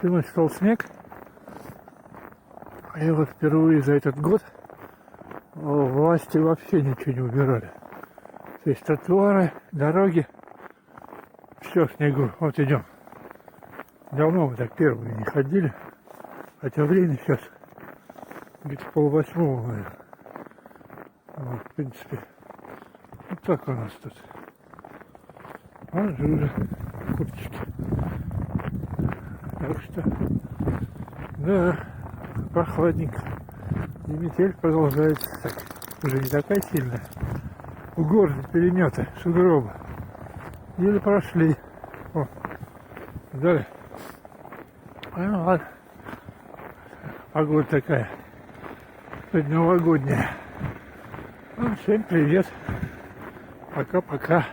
Сегодня стал снег. И вот впервые за этот год власти вообще ничего не убирали. То есть тротуары, дороги, все в снегу. Вот идем. Давно мы так первые не ходили. Хотя время сейчас где-то 7:30, наверное. Вот, в принципе, вот так у нас тут. А же уже курточки. Так что, да, прохладненько. И метель продолжается. Так, уже не такая сильная. В городе переметы, сугробы. Еле прошли. О, далее. Ну ладно. Погода такая. Новогодняя. Ну, всем привет. Пока-пока.